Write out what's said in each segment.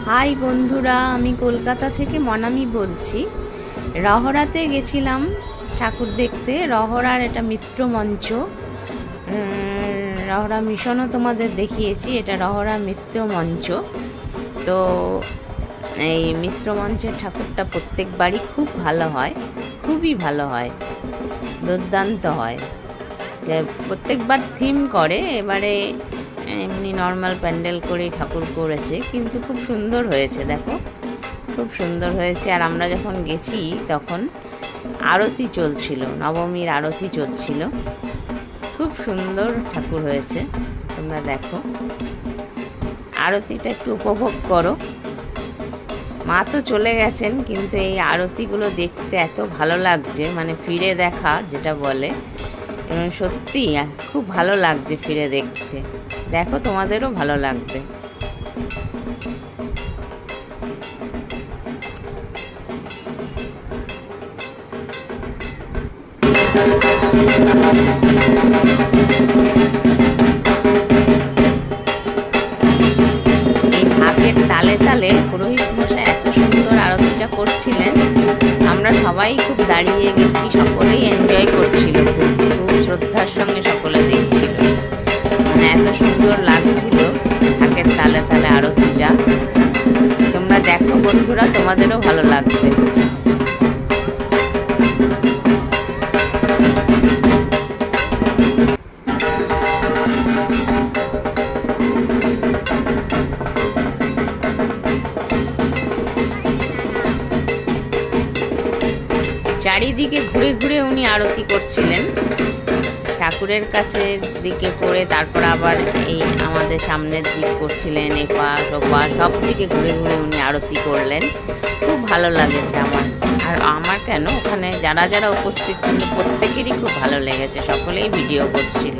High বন্ধুরা, আমি কলকাতা থেকে মনামি বলছি। রহরাতে গেছিলাম ঠাকুর দেখতে। রহরার এটা মিত্র মঞ্চ, রহরা মিশনও তোমাদের দেখিয়েছি। এটা রহরা মিত্র মঞ্চ। তো এই মিত্র মঞ্চের ঠাকুরটা প্রত্যেকবারই খুব ভালো হয়, খুবই ভালো হয়, দুর্দান্ত হয়। প্রত্যেকবার থিম করে, এবারে এমনি নর্মাল প্যান্ডেল করেই ঠাকুর করেছে, কিন্তু খুব সুন্দর হয়েছে। দেখো, খুব সুন্দর হয়েছে। আর আমরা যখন গেছি তখন আরতি চলছিল, নবমীর আরতি চলছিল। খুব সুন্দর ঠাকুর হয়েছে, তোমরা দেখো। আরতিটা একটু উপভোগ করো। মা তো চলে গেছেন, কিন্তু এই আরতিগুলো দেখতে এত ভালো লাগছে, মানে ফিরে দেখা যেটা বলে, সত্যি খুব ভালো লাগছে ফিরে দেখতে। দেখো, তোমাদেরও ভালো লাগবে। এই ঢাকের তালে তালে পুরোহিত মশাই এত সুন্দর আরতিটা করছিলেন, আমরা সবাই খুব দাঁড়িয়ে গেছি, সকলেই এনজয় করছিল, খুব খুব শ্রদ্ধার সঙ্গে সকলে দেখছিল। মানে এত সুন্দর লাগছিল ঢাকের তালে তালে আরতিটা। তোমরা দেখো বন্ধুরা, তোমাদেরও ভালো লাগবে। চারিদিকে ঘুরে ঘুরে উনি আরতি করছিলেন, ঠাকুরের কাছে দিকে করে, তারপর আবার এই আমাদের সামনের দিক করছিলেন, এপাশ ওপাশ সব দিকে ঘুরে ঘুরে উনি আরতি করলেন। খুব ভালো লাগেছে আমার। আর আমার কেন, ওখানে যারা যারা উপস্থিত ছিল প্রত্যেকেরই খুব ভালো লেগেছে, সকলেই ভিডিও করছিল।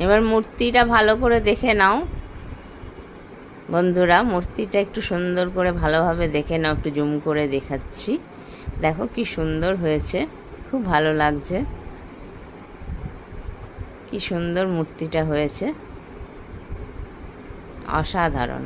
এবার মূর্তিটা ভালো করে দেখে নাও বন্ধুরা, মূর্তিটা একটু সুন্দর করে ভালোভাবে দেখে নাও। একটু জুম করে দেখাচ্ছি, দেখো কি সুন্দর হয়েছে, খুব ভালো লাগছে। কি সুন্দর মূর্তিটা হয়েছে, অসাধারণ।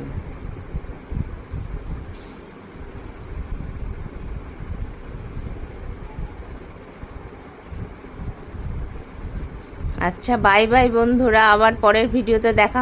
আচ্ছা, বাই বাই বন্ধুরা, আবার পরের ভিডিওতে দেখা হবে।